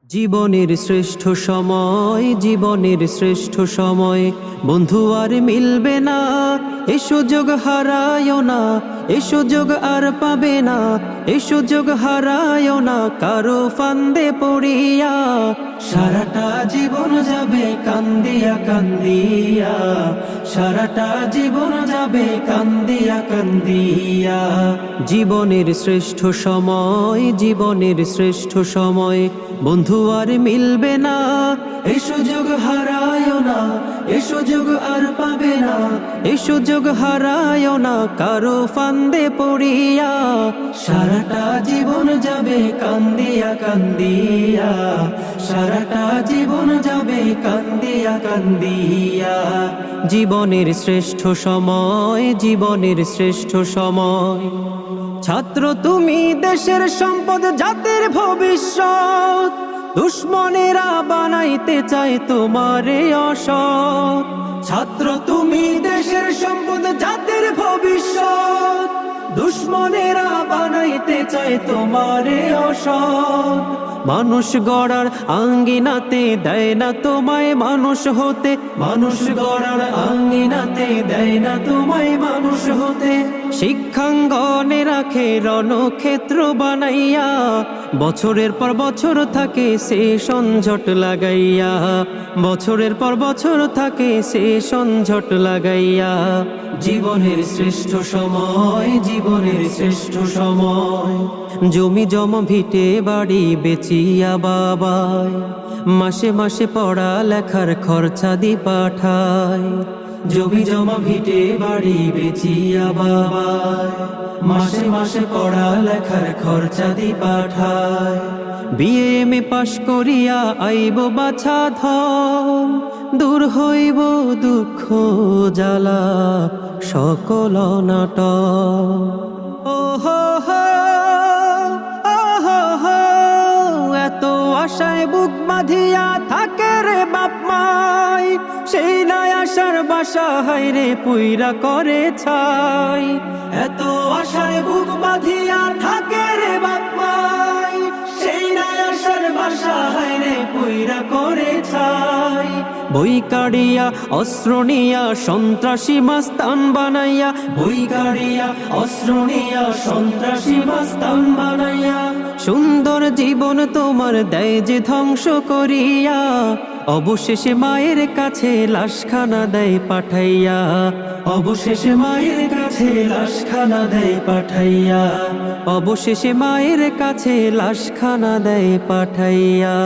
জীবনের শ্রেষ্ঠ সময়, জীবনের শ্রেষ্ঠ সময় বন্ধু আর মিলবে না, এ সুযোগ হারায়ও না, এ সুযোগ আর পাবে না, এ সুযোগ হারায়ও না কারো ফান্দে পড়িয়া। সারাটা জীবন যাবে কান্দিয়া কান্দিয়া, সারাটা জীবন যাবে কান্দিয়া কান্দিয়া। জীবনের শ্রেষ্ঠ সময়, জীবনের শ্রেষ্ঠ সময় বন্ধু আর মিলবে না, এ সুযোগ হারায়ও না, এ সুযোগ আর পাবে না, এ সুযোগ হারায়ও না কারো ফান্দে পড়িয়া। সারাটা জীবন যাবে কান্দিয়া কান্দিয়া, সারাটা জীবন যাবে কান্দিয়া কান্দিয়া। জীবনের শ্রেষ্ঠ সময়, জীবনের শ্রেষ্ঠ সময়। ছাত্র তুমি দেশের সম্পদ, জাতির ভবিষ্যৎ, দুশ্মনেরা বানাইতে চায় তোমারে অসৎ। ছাত্র তুমি দেশের সম্পদ, জাতির ভবিষ্যৎ, দুশ্মনেরা বানাইতে চায় তোমারে অসৎ। মানুষ গড়ার আঙ্গিনাতে দেয় না তোমায় মানুষ হতে, মানুষ গড়ার আঙ্গিনাতে দেয় না তোমায় মানুষ হতে। শিক্ষাঙ্গনে রাখে রণক্ষেত্র বানাইয়া, বছরের পর বছর থাকে সে সংঝট লাগাইয়া, বছরের পর বছর থাকে সে সংঝট লাগাইয়া। জীবনের শ্রেষ্ঠ সময়, জীবনের শ্রেষ্ঠ সময়। জমি জমা ভিটে বাড়ি বেচিয়া বাবায়, মাসে মাসে পড়া লেখার খরচা দি পাঠায়। জমি জমা ভিটে বাড়ি বেচিয়া বাবায়, মাসে মাসে পড়া লেখার খরচা দি পাঠায়। BA পাশ করিয়া আইব বাছা ধন, দূর হইব দুঃখ জ্বালা সকল নাটক। ওহো হো, ওহো হো, এত আশায় বুক বাঁধিয়া থাকে রে বাপ মাই, সেই নাই আশার বাসা হায়রে পুইরা করে ছাই। এত আশায় বুক বাঁধিয়া থাকে রে বাপ মাই, সেই নাই আশার বাসা হায়রে পুইরা করে ছাই। বই কাড়িয়া অস্ত্র নিয়া সন্ত্রাসী মাস্তান বানাইয়া, বই কাড়িয়া অস্ত্র নিয়া সন্ত্রাসী মাস্তান বানাইয়া। সুন্দর জীবন তোমার দেয় যে ধ্বংস করিয়া, অবশেষে মায়ের কাছে লাশখানা দেয় পাঠাইয়া, অবশেষে মায়ের কাছে লাশখানা দেয় পাঠাইয়া, অবশেষে মায়ের কাছে লাশখানা দেয় পাঠাইয়া।